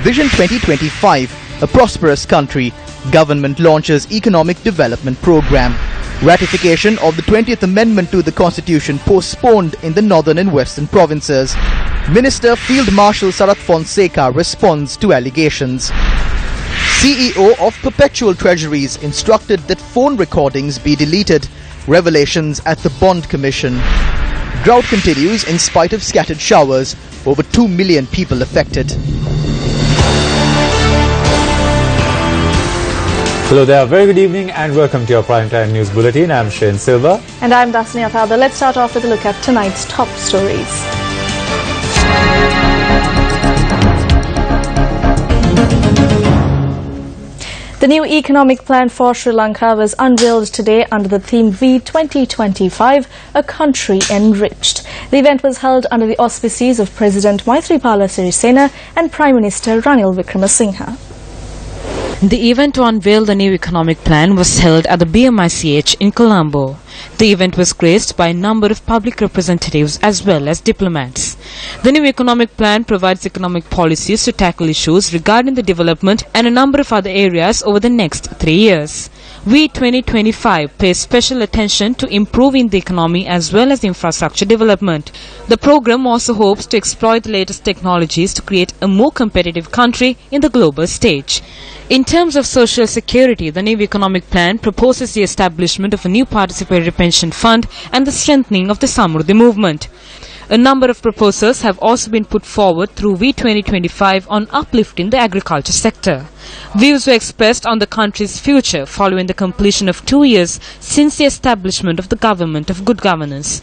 Vision 2025, a prosperous country. Government launches economic development program. Ratification of the 20th Amendment to the Constitution postponed in the northern and western provinces. Minister Field Marshal Sarath Fonseca responds to allegations. CEO of Perpetual Treasuries instructed that phone recordings be deleted. Revelations at the Bond Commission. Drought continues in spite of scattered showers. Over 2 million people affected. Hello there, very good evening and welcome to your Primetime News Bulletin. I'm Shane Silva. And I'm Dasni Athada. Let's start off with a look at tonight's top stories. The new economic plan for Sri Lanka was unveiled today under the theme V 2025, a country enriched. The event was held under the auspices of President Maithripala Sirisena and Prime Minister Ranil Wickremesinghe. The event to unveil the new economic plan was held at the BMICH in Colombo. The event was graced by a number of public representatives as well as diplomats. The new economic plan provides economic policies to tackle issues regarding the development and a number of other areas over the next 3 years. V 2025 pays special attention to improving the economy as well as infrastructure development. The program also hopes to exploit the latest technologies to create a more competitive country in the global stage. In terms of social security, the new economic plan proposes the establishment of a new participatory pension fund and the strengthening of the Samruddhi movement. A number of proposals have also been put forward through V 2025 on uplifting the agriculture sector. Views were expressed on the country's future following the completion of 2 years since the establishment of the government of good governance.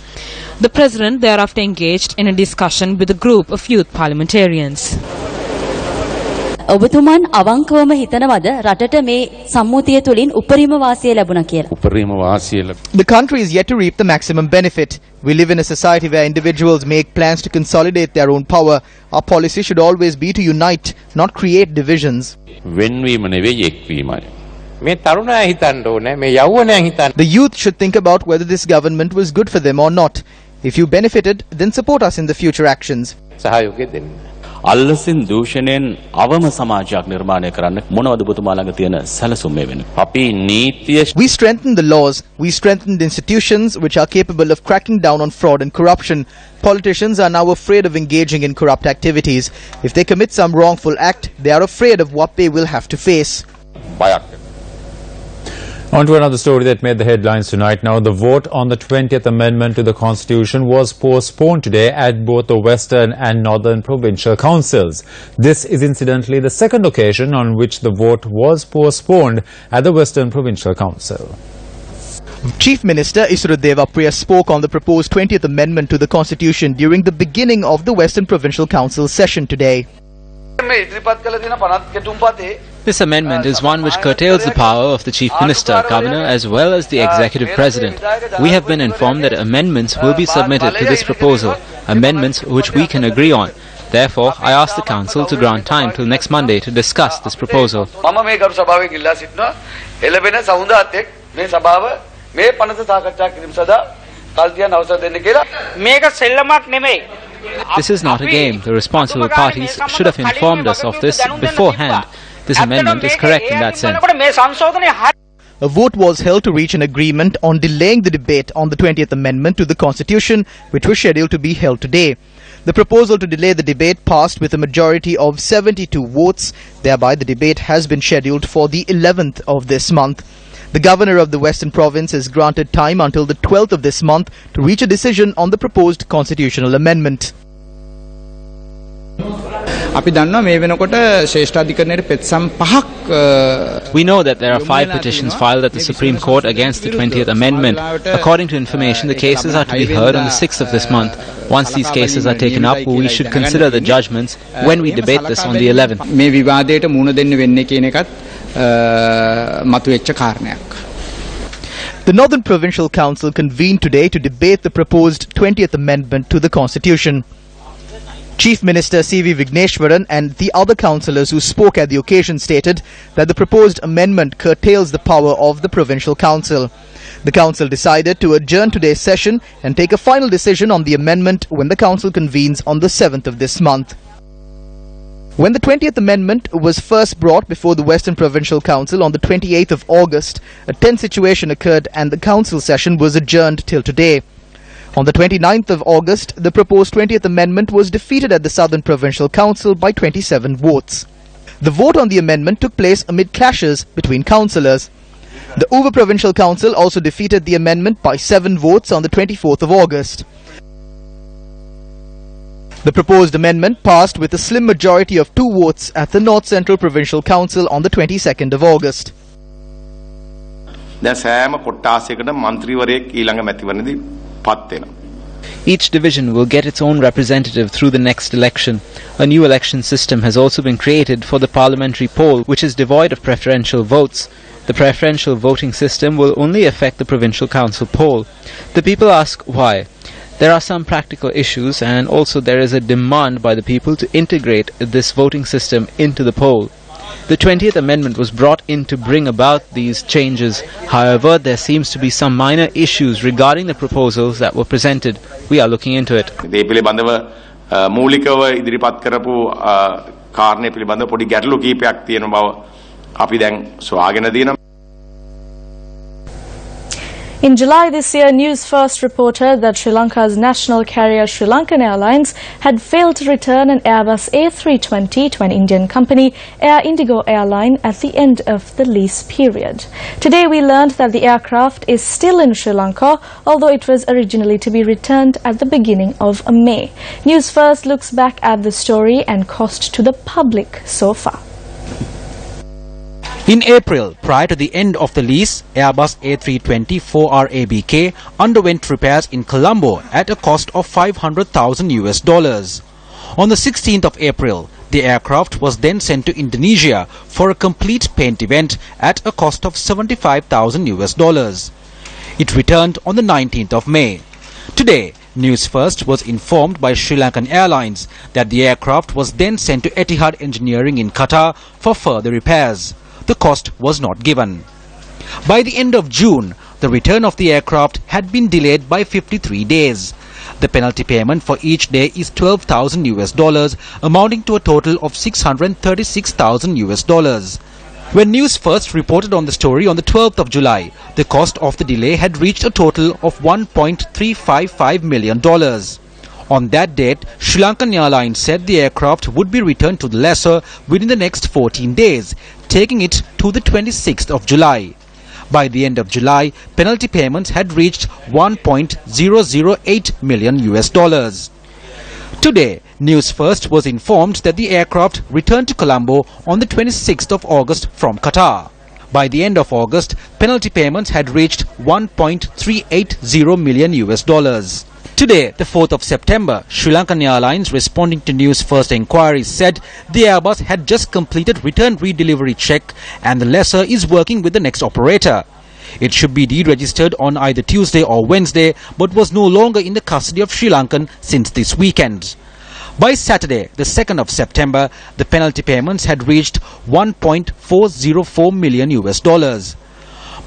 The President thereafter engaged in a discussion with a group of youth parliamentarians. ඔබතුමන් අවංකවම හිතනවද රටට මේ සම්මුතිය තුලින් උපරිම වාසිය ලැබුණා කියලා? උපරිම වාසිය The country is yet to reap the maximum benefit. We live in a society where individuals make plans to consolidate their own power. Our policy should always be to unite, not create divisions. වෙන්වීම නෙවෙයි එක්වීමයි. මේ තරුණයා හිතන්න ඕනේ, මේ යෞවනයා හිතන්න. The youth should think about whether this government was good for them or not. If you benefited, then support us in the future actions. සහයෝගය දෙන්න. අල්ලසින් දූෂණයෙන් අවම සමාජයක් නිර්මාණය කරන්න මොනවද ඔබතුමා ළඟ තියෙන සැලසුම් මේ වෙන? අපි නීතිය We strengthened the laws. We strengthened institutions which are capable of cracking down on fraud and corruption. Politicians are now afraid of engaging in corrupt activities. If they commit some wrongful act, they are afraid of what they will have to face. බයක්. On to another story that made the headlines tonight. Now, the vote on the 20th Amendment to the Constitution was postponed today at both the Western and Northern Provincial Councils. This is incidentally the second occasion on which the vote was postponed at the Western Provincial Council. Chief Minister Isuradeva Priya spoke on the proposed 20th Amendment to the Constitution during the beginning of the Western Provincial Council session today. This amendment is one which curtails the power of the Chief Minister, Governor as well as the Executive President. We have been informed that amendments will be submitted to this proposal, amendments which we can agree on. Therefore, I ask the Council to grant time till next Monday to discuss this proposal. This is not a game. The responsible parties should have informed us of this beforehand. This amendment is correct in that sense. A vote was held to reach an agreement on delaying the debate on the 20th Amendment to the Constitution, which was scheduled to be held today. The proposal to delay the debate passed with a majority of 72 votes. Thereby, the debate has been scheduled for the 11th of this month. The Governor of the Western Province is granted time until the 12th of this month to reach a decision on the proposed constitutional amendment. We know that there are 5 petitions filed at the Supreme Court against the 20th Amendment. According to information, the cases are to be heard on the 6th of this month. Once these cases are taken up, we should consider the judgments when we debate this on the 11th. The Northern Provincial Council convened today to debate the proposed 20th Amendment to the Constitution. Chief Minister C.V. Vigneshwaran and the other councillors who spoke at the occasion stated that the proposed amendment curtails the power of the Provincial Council. The Council decided to adjourn today's session and take a final decision on the amendment when the Council convenes on the 7th of this month. When the 20th Amendment was first brought before the Western Provincial Council on the 28th of August, a tense situation occurred and the council session was adjourned till today. On the 29th of August, the proposed 20th Amendment was defeated at the Southern Provincial Council by 27 votes. The vote on the amendment took place amid clashes between councillors. The Uva Provincial Council also defeated the amendment by 7 votes on the 24th of August. The proposed amendment passed with a slim majority of 2 votes at the North Central Provincial Council on the 22nd of August. Each division will get its own representative through the next election. A new election system has also been created for the parliamentary poll, which is devoid of preferential votes. The preferential voting system will only affect the provincial council poll. The people ask why. There are some practical issues, and also there is a demand by the people to integrate this voting system into the poll. The 20th Amendment was brought in to bring about these changes. However, there seems to be some minor issues regarding the proposals that were presented. We are looking into it. In July this year, Newsfirst reported that Sri Lanka's national carrier Sri Lankan Airlines had failed to return an Airbus A320 to an Indian company, Air Indigo Airline, at the end of the lease period. Today we learned that the aircraft is still in Sri Lanka, although it was originally to be returned at the beginning of May. Newsfirst looks back at the story and cost to the public so far. In April, prior to the end of the lease, Airbus A320 4RABK underwent repairs in Colombo at a cost of $500,000. On the 16th of April, the aircraft was then sent to Indonesia for a complete paint event at a cost of $75,000. It returned on the 19th of May. Today, Newsfirst was informed by Sri Lankan Airlines that the aircraft was then sent to Etihad Engineering in Qatar for further repairs. The cost was not given. By the end of June, the return of the aircraft had been delayed by 53 days. The penalty payment for each day is $12,000, amounting to a total of $636,000. When Newsfirst reported on the story on the 12th of July, the cost of the delay had reached a total of $1.355 million. On that date, Sri Lankan Airlines said the aircraft would be returned to the lessor within the next 14 days, taking it to the 26th of July. By the end of July, penalty payments had reached $1.008 million. Today, Newsfirst was informed that the aircraft returned to Colombo on the 26th of August from Qatar. By the end of August, penalty payments had reached $1.380 million. Today, the 4th of September, Sri Lankan Airlines, responding to Newsfirst inquiries, said the Airbus had just completed return redelivery check and the lessor is working with the next operator. It should be deregistered on either Tuesday or Wednesday, but was no longer in the custody of Sri Lankan since this weekend. By Saturday, the 2nd of September, the penalty payments had reached $1.404 million.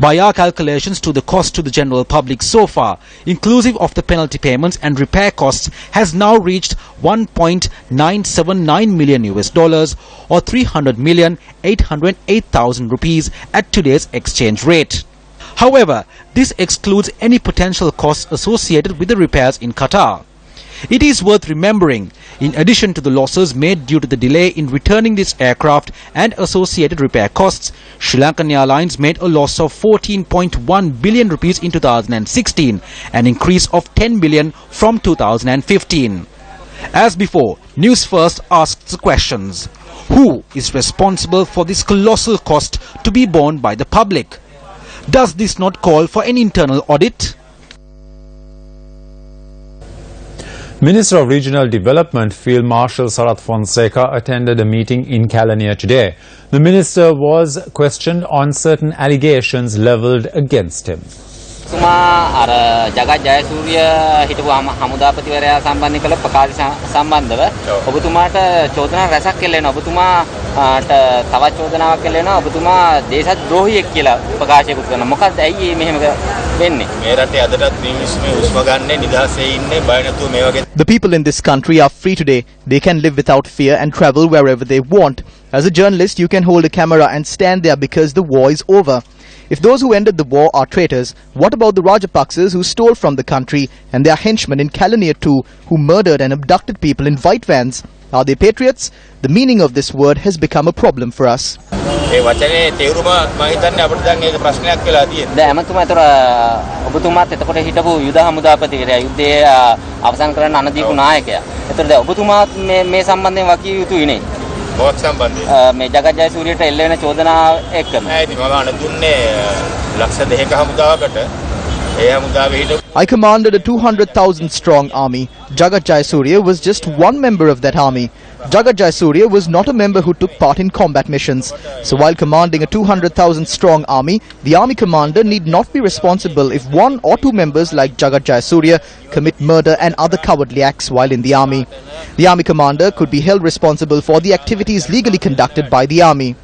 By our calculations, to the cost to the general public so far, inclusive of the penalty payments and repair costs, has now reached $1.979 million or 300,808,000 rupees at today's exchange rate. However, this excludes any potential costs associated with the repairs in Qatar. It is worth remembering, in addition to the losses made due to the delay in returning this aircraft and associated repair costs, Sri Lankan Airlines made a loss of 14.1 billion rupees in 2016, an increase of 10 billion from 2015. As before, Newsfirst asks the questions. Who is responsible for this colossal cost to be borne by the public? Does this not call for an internal audit? Minister of Regional Development Field Marshal Sarath Fonseca attended a meeting in Kelaniya today. The minister was questioned on certain allegations levelled against him. Jagath Jayasuriya හිටපු හමුදාපතිවරයා සම්බන්ධ කළ ප්‍රකාශ සම්බන්ධව ඔබතුමාට චෝදනා රැසක් කෙල්ලෙනවා. ඔබතුමාට තවත් චෝදනාවක් කෙල්ලෙනවා. ඔබතුමා දේශද්‍රෝහියෙක් කියලා ප්‍රකාශයකුත් කරනවා. මොකක්ද ඇයි මෙහෙම වෙන්නේ? The people in this country are free today. They can live without fear and travel wherever they want. As a journalist, you can hold a camera and stand there because the war is over. If those who ended the war are traitors, what about the Rajapaksas who stole from the country and their henchmen in Kalaniya too, who murdered and abducted people in white vans? Are they patriots? The meaning of this word has become a problem for us. I commanded a 200,000 strong army. Jagat Jayasuriya was just one member of that army. Jagat Jayasuriya was not a member who took part in combat missions. So while commanding a 200,000 strong army, the army commander need not be responsible if one or two members like Jagat Jayasuriya commit murder and other cowardly acts while in the army. The army commander could be held responsible for the activities legally conducted by the army.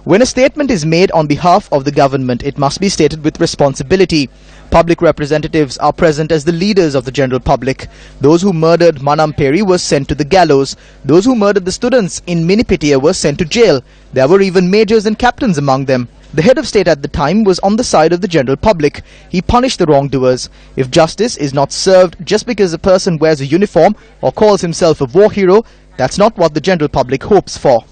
When a statement is made on behalf of the government, it must be stated with responsibility. Public representatives are present as the leaders of the general public. Those who murdered Manam Peri were sent to the gallows. Those who murdered the students in Minipitiya were sent to jail. There were even majors and captains among them. The head of state at the time was on the side of the general public. He punished the wrongdoers. If justice is not served just because a person wears a uniform or calls himself a war hero, that's not what the general public hopes for.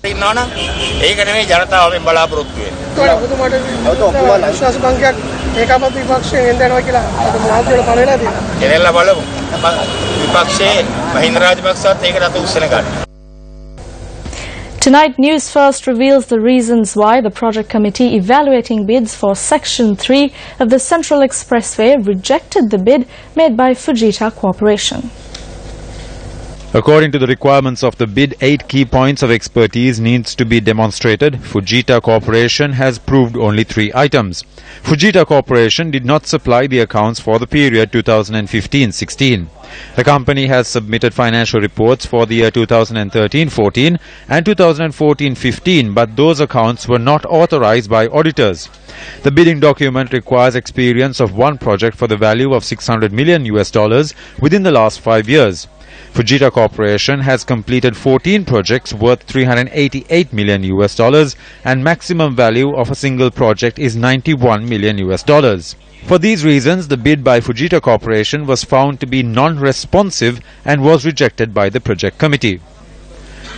Tonight, News First reveals the reasons why the project committee evaluating bids for Section 3 of the Central Expressway rejected the bid made by Fujita Corporation. According to the requirements of the bid, 8 key points of expertise needs to be demonstrated. Fujita Corporation has proved only 3 items. Fujita Corporation did not supply the accounts for the period 2015-16. The company has submitted financial reports for the year 2013-14 and 2014-15, but those accounts were not authorized by auditors. The bidding document requires experience of one project for the value of $600 million within the last 5 years. Fujita Corporation has completed 14 projects worth $388 million and maximum value of a single project is $91 million. For these reasons, the bid by Fujita Corporation was found to be non-responsive and was rejected by the project committee.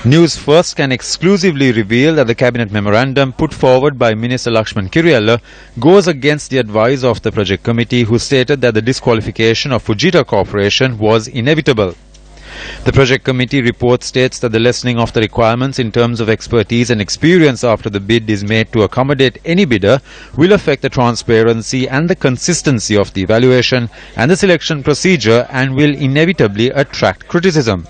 News First can exclusively reveal that the cabinet memorandum put forward by Minister Lakshman Kiriella goes against the advice of the project committee, who stated that the disqualification of Fujita Corporation was inevitable. The project committee report states that the lessening of the requirements in terms of expertise and experience after the bid is made to accommodate any bidder will affect the transparency and the consistency of the evaluation and the selection procedure and will inevitably attract criticism.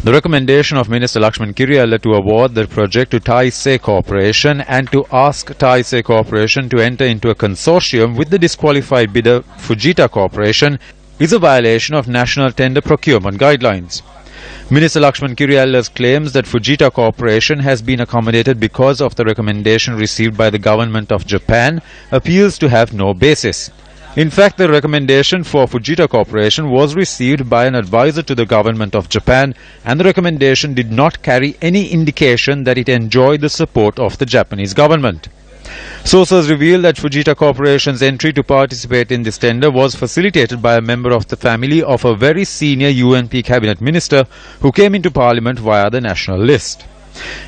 The recommendation of Minister Lakshman Kiriella to award the project to Taisei Corporation and to ask Taisei Corporation to enter into a consortium with the disqualified bidder Fujita Corporation is a violation of national tender procurement guidelines. Minister Lakshman Kiriella's claims that Fujita Corporation has been accommodated because of the recommendation received by the government of Japan appeals to have no basis. In fact, the recommendation for Fujita Corporation was received by an advisor to the government of Japan, and the recommendation did not carry any indication that it enjoyed the support of the Japanese government. Sources reveal that Fujita Corporation's entry to participate in this tender was facilitated by a member of the family of a very senior UNP cabinet minister who came into parliament via the national list.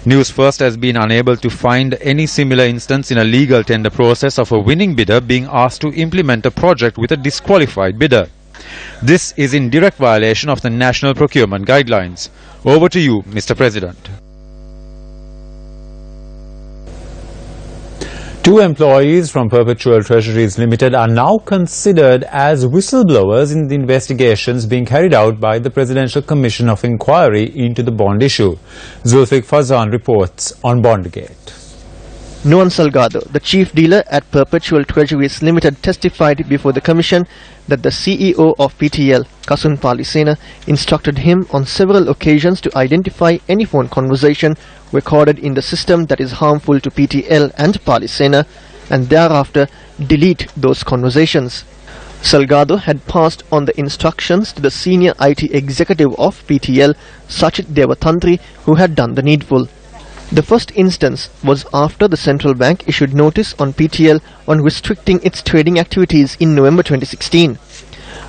News First has been unable to find any similar instance in a legal tender process of a winning bidder being asked to implement a project with a disqualified bidder. This is in direct violation of the national procurement guidelines. Over to you, Mr. President. 2 employees from Perpetual Treasuries Limited are now considered as whistleblowers in the investigations being carried out by the Presidential Commission of Inquiry into the bond issue. Zulfiq Fazan reports on Bondgate. Nuan Salgado, the chief dealer at Perpetual Treasuries Limited, testified before the commission that the CEO of PTL, Kasun Palisena, instructed him on several occasions to identify any phone conversation recorded in the system that is harmful to PTL and Palisena, and thereafter delete those conversations. Salgado had passed on the instructions to the senior IT executive of PTL, Sachit Devatantri, who had done the needful. The first instance was after the central bank issued notice on PTL on restricting its trading activities in November 2016.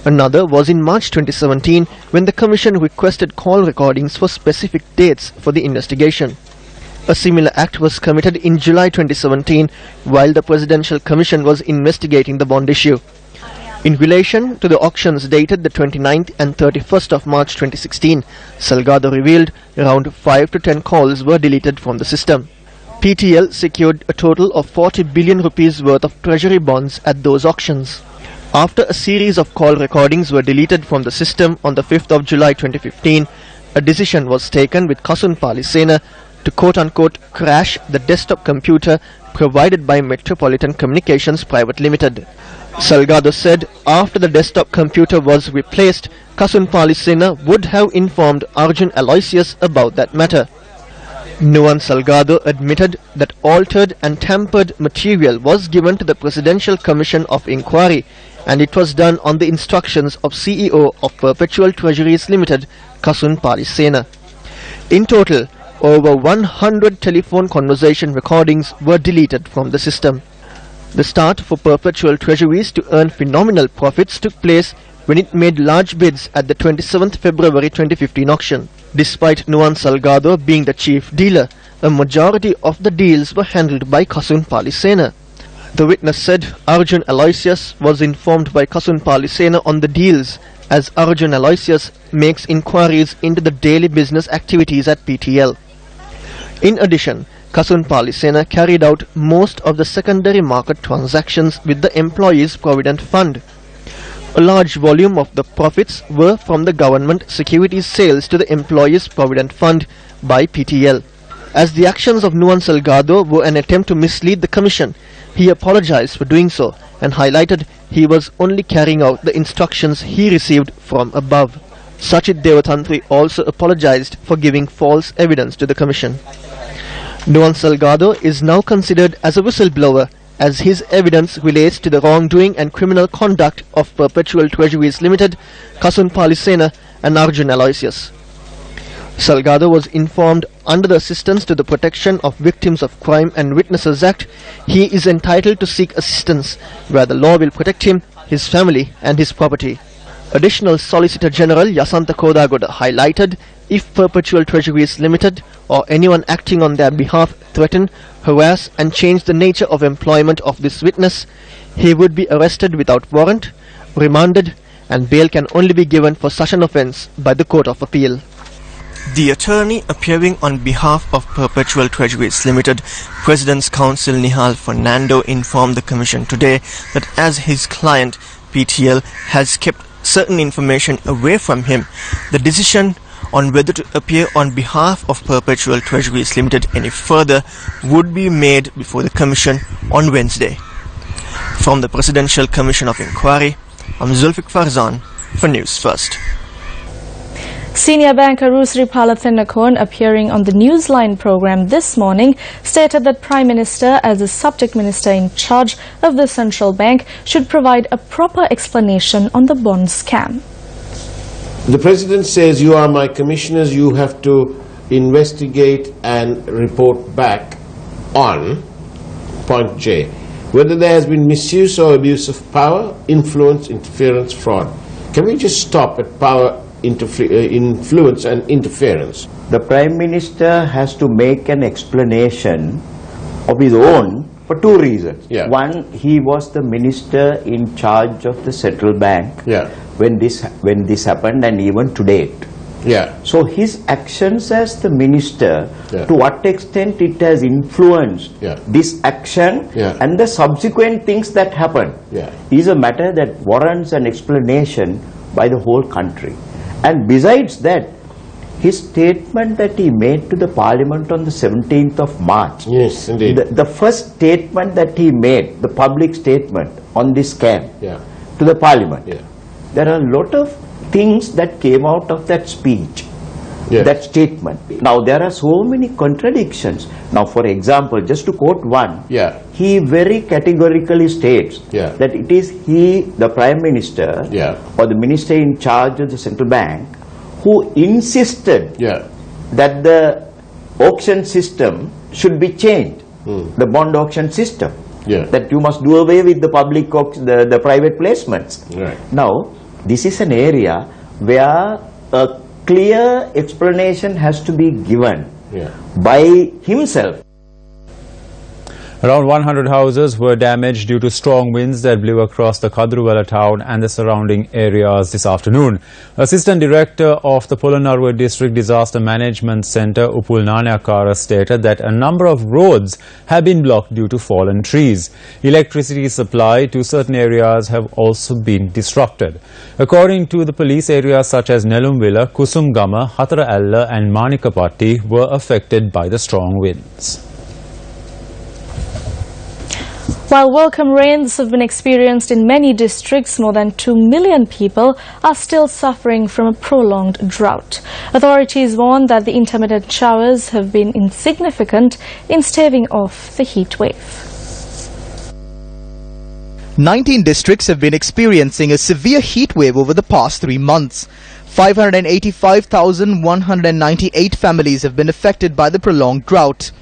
Another was in March 2017 when the commission requested call recordings for specific dates for the investigation. A similar act was committed in July 2017 while the Presidential Commission was investigating the bond issue. In relation to the auctions dated the 29th and 31st of March 2016, Salgado revealed around 5 to 10 calls were deleted from the system. PTL secured a total of 40 billion rupees worth of treasury bonds at those auctions. After a series of call recordings were deleted from the system on the 5th of July 2015, a decision was taken with Kasun Palisena to quote-unquote crash the desktop computer provided by Metropolitan Communications Private Limited. Salgado said after the desktop computer was replaced, Kasun Palisena would have informed Arjun Aloysius about that matter. Nuan Salgado admitted that altered and tampered material was given to the Presidential Commission of Inquiry, and it was done on the instructions of CEO of Perpetual Treasuries Limited, Kasun Palisena. In total, over 100 telephone conversation recordings were deleted from the system. The start for Perpetual Treasuries to earn phenomenal profits took place when it made large bids at the 27th February 2015 auction. Despite Nuan Salgado being the chief dealer, a majority of the deals were handled by Kasun Palisena. The witness said Arjun Aloysius was informed by Kasun Palisena on the deals, as Arjun Aloysius makes inquiries into the daily business activities at PTL. In addition, Kasun Palisena carried out most of the secondary market transactions with the Employees Provident Fund. A large volume of the profits were from the government securities sales to the Employees Provident Fund by PTL. As the actions of Nuan Salgado were an attempt to mislead the commission, he apologized for doing so and highlighted he was only carrying out the instructions he received from above. Sachit Devatantri also apologized for giving false evidence to the commission. Nuan Salgado is now considered as a whistleblower, as his evidence relates to the wrongdoing and criminal conduct of Perpetual Treasuries Limited, Kasun Palisena and Arjun Aloysius. Salgado was informed under the Assistance to the Protection of Victims of Crime and Witnesses Act, he is entitled to seek assistance where the law will protect him, his family and his property. Additional Solicitor General Yasantha Kodagoda highlighted if Perpetual Treasuries Limited or anyone acting on their behalf threaten, harass and change the nature of employment of this witness, he would be arrested without warrant, remanded, and bail can only be given for such an offence by the Court of Appeal. The attorney appearing on behalf of Perpetual Treasuries Limited, President's Counsel Nihal Fernando, informed the Commission today that as his client, PTL, has kept certain information away from him, the decision on whether to appear on behalf of Perpetual Treasuries Limited any further would be made before the Commission on Wednesday. From the Presidential Commission of Inquiry, I'm Zulfiq Farzan for News First. Senior banker Rusri Palathenakon, appearing on the Newsline program this morning, stated that Prime Minister, as the subject minister in charge of the central bank, should provide a proper explanation on the bond scam. The President says, you are my commissioners, you have to investigate and report back on point J, whether there has been misuse or abuse of power, influence, interference, fraud. Can we just stop at power, influence and interference? The Prime Minister has to make an explanation of his own for two reasons. Yeah. One, he was the minister in charge of the central bank when this happened, and even to date. Yeah. So his actions as the minister, to what extent it has influenced this action and the subsequent things that happened, is a matter that warrants an explanation by the whole country. And besides that, his statement that he made to the Parliament on the 17th of March. Yes, indeed. The first statement that he made, the public statement on this scam to the Parliament. There are a lot of things that came out of that speech, that statement. Now there are so many contradictions. Now for example, just to quote one, he very categorically states that it is he, the Prime Minister, or the Minister in charge of the Central Bank, who insisted that the auction system should be changed, the bond auction system, that you must do away with the public, the private placements. Now, this is an area where a clear explanation has to be given by himself. Around 100 houses were damaged due to strong winds that blew across the Kadruwala town and the surrounding areas this afternoon. Assistant Director of the Polonnaruwa District Disaster Management Centre, Upul Nanayakara, stated that a number of roads have been blocked due to fallen trees. Electricity supply to certain areas have also been disrupted. According to the police, areas such as Nelumbila, Kusumgama, Hatara Alla and Manikapatti were affected by the strong winds. While welcome rains have been experienced in many districts, more than 2 million people are still suffering from a prolonged drought. Authorities warn that the intermittent showers have been insignificant in staving off the heat wave. 19 districts have been experiencing a severe heat wave over the past 3 months. 585,198 families have been affected by the prolonged drought.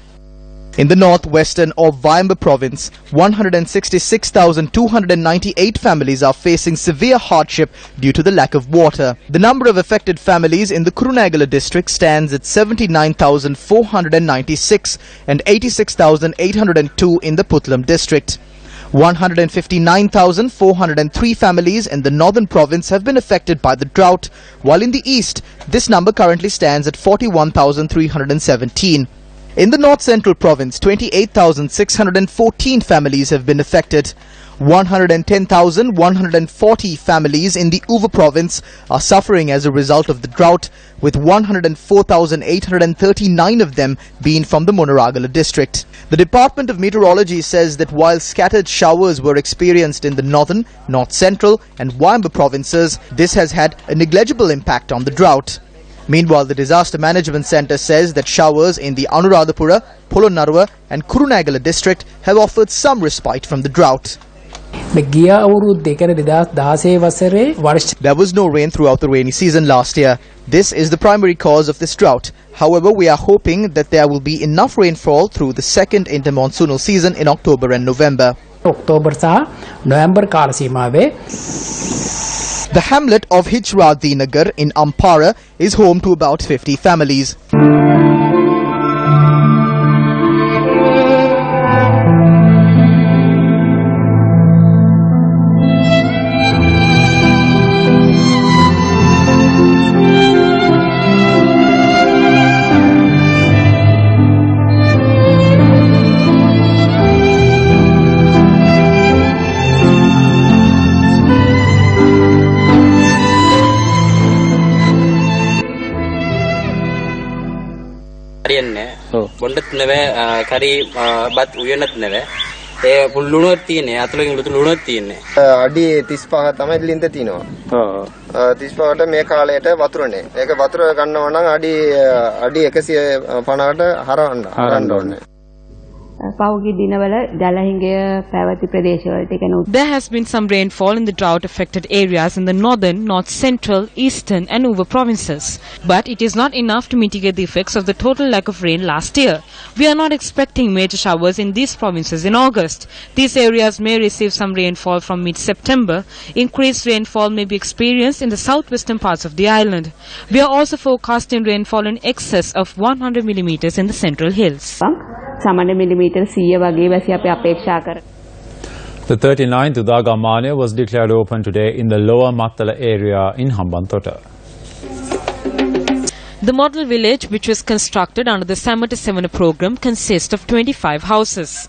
In the northwestern or Vayamba province, 166,298 families are facing severe hardship due to the lack of water. The number of affected families in the Kurunegala district stands at 79,496 and 86,802 in the Puttlam district. 159,403 families in the northern province have been affected by the drought, while in the east, this number currently stands at 41,317. In the north-central province, 28,614 families have been affected. 110,140 families in the Uva province are suffering as a result of the drought, with 104,839 of them being from the Munaragala district. The Department of Meteorology says that while scattered showers were experienced in the northern, north-central and Vayamba provinces, this has had a negligible impact on the drought. Meanwhile, the Disaster Management Centre says that showers in the Anuradhapura, Polonnaruwa and Kurunegala district have offered some respite from the drought. There was no rain throughout the rainy season last year. This is the primary cause of this drought. However, we are hoping that there will be enough rainfall through the second intermonsoonal season in October and November. The hamlet of Hijradinagar in Ampara is home to about 50 families. බොණ්ඩත් නෙවෙයි කරි බත් උයනත් නෙවෙයි ඒ ලුණුවක් තියෙන්නේ අතලකින් ලුණුවක් තියෙන්නේ අඩි 35 තමයි ලින්ද තියෙනවා 35ට මේ කාලයට වතුරනේ ඒක වතුර ගන්නවා නම් අඩි 150ට හරවන්න ඕනේ. There has been some rainfall in the drought-affected areas in the northern, north-central, eastern and Uva provinces. But it is not enough to mitigate the effects of the total lack of rain last year. We are not expecting major showers in these provinces in August. These areas may receive some rainfall from mid-September. Increased rainfall may be experienced in the southwestern parts of the island. We are also forecasting rainfall in excess of 100 millimeters in the central hills. The 39th Udaga Mane was declared open today in the lower Mattala area in Hambantota. The model village, which was constructed under the Samata Sevana program, consists of 25 houses.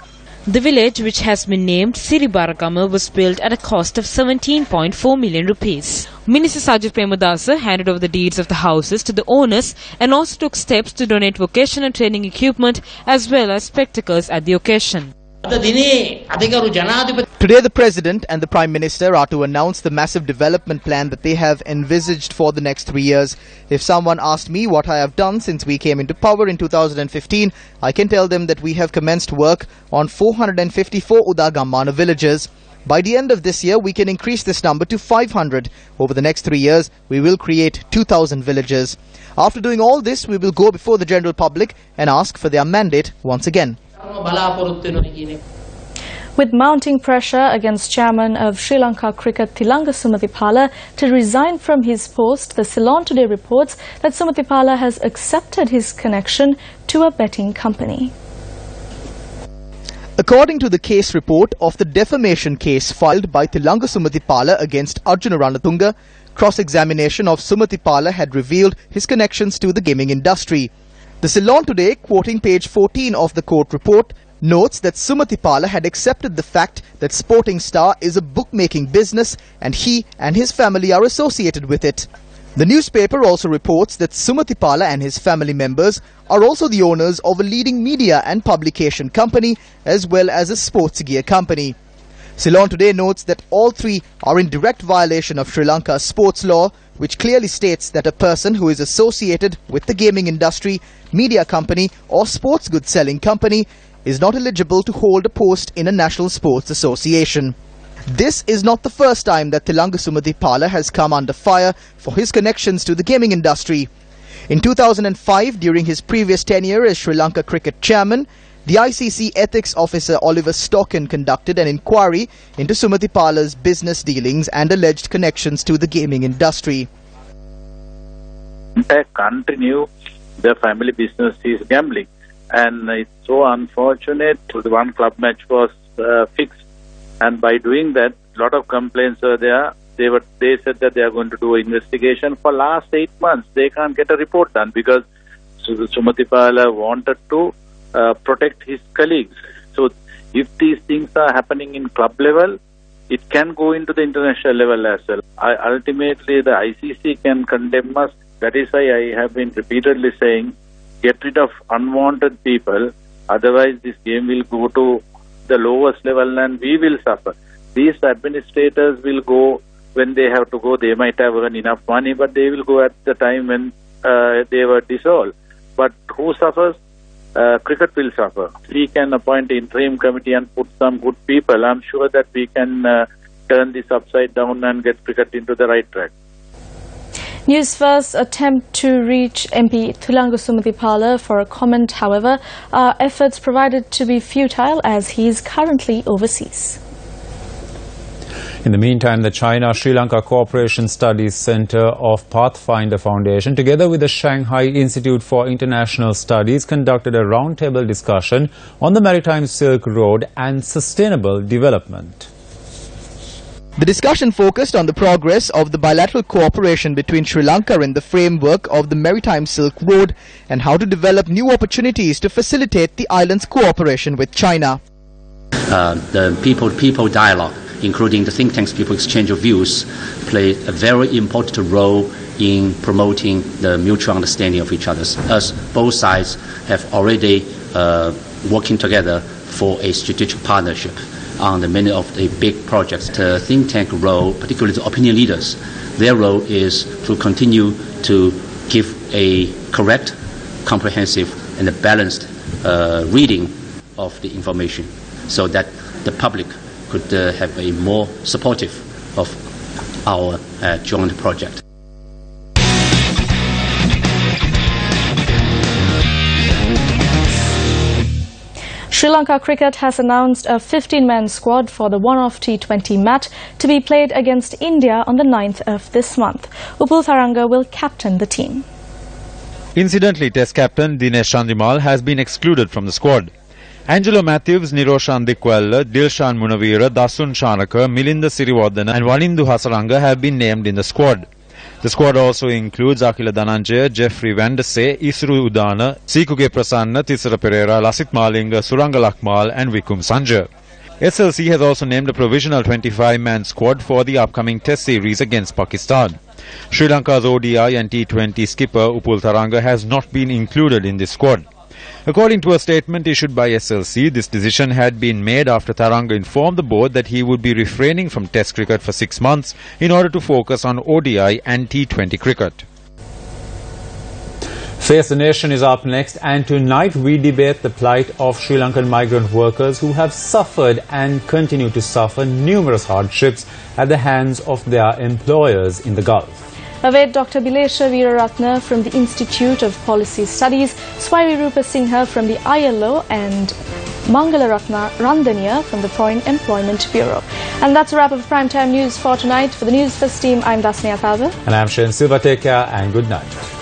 The village, which has been named Siribarakama, was built at a cost of 17.4 million rupees. Minister Sajid Premadasa handed over the deeds of the houses to the owners and also took steps to donate vocational training equipment as well as spectacles at the occasion. Today the President and the Prime Minister are to announce the massive development plan that they have envisaged for the next 3 years. If someone asked me what I have done since we came into power in 2015, I can tell them that we have commenced work on 454 Udagammana villages. By the end of this year, we can increase this number to 500. Over the next 3 years, we will create 2,000 villages. After doing all this, we will go before the general public and ask for their mandate once again. With mounting pressure against chairman of Sri Lanka Cricket Thilanga Sumathipala to resign from his post, the Ceylon Today reports that Sumathipala has accepted his connection to a betting company. According to the case report of the defamation case filed by Thilanga Sumathipala against Arjuna Ranatunga, cross-examination of Sumathipala had revealed his connections to the gaming industry. The Ceylon Today, quoting page 14 of the court report, notes that Sumathipala had accepted the fact that Sporting Star is a bookmaking business and he and his family are associated with it. The newspaper also reports that Sumathipala and his family members are also the owners of a leading media and publication company as well as a sports gear company. Ceylon Today notes that all three are in direct violation of Sri Lanka's sports law, which clearly states that a person who is associated with the gaming industry, media company or sports goods selling company is not eligible to hold a post in a national sports association. This is not the first time that Thilanga Sumathipala has come under fire for his connections to the gaming industry. In 2005, during his previous tenure as Sri Lanka cricket chairman, the ICC ethics officer Oliver Stockin conducted an inquiry into Sumathipala's business dealings and alleged connections to the gaming industry. The continue the family business is gambling, and it's so unfortunate. The one club match was fixed, and by doing that, a lot of complaints were there. They said that they are going to do an investigation. For last 8 months, they can't get a report done because Sumathipala wanted to protect his colleagues. So if these things are happening in club level, it can go into the international level as well. Ultimately, the ICC can condemn us. That is why I have been repeatedly saying, get rid of unwanted people. Otherwise, this game will go to the lowest level and we will suffer. These administrators will go when they have to go. They might have earned enough money, but they will go at the time when they were dissolved. But who suffers? Cricket will suffer. We can appoint an interim committee and put some good people. I'm sure that we can turn this upside down and get cricket into the right track. Newsfirst's attempt to reach MP Thilanga Sumathipala for a comment, however, are efforts provided to be futile as he is currently overseas. In the meantime, the China-Sri Lanka Cooperation Studies Center of Pathfinder Foundation, together with the Shanghai Institute for International Studies, conducted a roundtable discussion on the Maritime Silk Road and sustainable development. The discussion focused on the progress of the bilateral cooperation between Sri Lanka in the framework of the Maritime Silk Road and how to develop new opportunities to facilitate the island's cooperation with China. The people-to-people dialogue, including the think tanks' people exchange of views, play a very important role in promoting the mutual understanding of each other, as both sides have already working together for a strategic partnership on the many of the big projects. The think tank role, particularly the opinion leaders, their role is to continue to give a correct, comprehensive and a balanced reading of the information so that the public could have a more supportive of our joint project. Sri Lanka Cricket has announced a 15-man squad for the one-off T20 match to be played against India on the 9th of this month. Upul Tharanga will captain the team. Incidentally, Test captain Dinesh Chandimal has been excluded from the squad. Angelo Matthews, Niroshan Dikwella, Dilshan Munavira, Dasun Shanaka, Milinda Siriwardana and Wanindu Hasaranga have been named in the squad. The squad also includes Akila Dhananjaya, Jeffrey Vandase, Isru Udana, Sikuge Prasanna, Tisara Pereira, Lasit Malinga, Suranga Lakmal and Vikum Sanja. SLC has also named a provisional 25-man squad for the upcoming Test series against Pakistan. Sri Lanka's ODI and T20 skipper Upul Tharanga has not been included in this squad. According to a statement issued by SLC, this decision had been made after Tharanga informed the board that he would be refraining from Test cricket for 6 months in order to focus on ODI and T20 cricket. Face the Nation is up next, and tonight we debate the plight of Sri Lankan migrant workers who have suffered and continue to suffer numerous hardships at the hands of their employers in the Gulf. With Dr. Bilesha Veeraratna from the Institute of Policy Studies, Swami Rupa Singha from the ILO and Mangalaratna Randhania from the Foreign Employment Bureau. And that's a wrap of Primetime News for tonight. For the News First team, I'm Dasnia Thaver. And I'm Shane Silva. Take care and good night.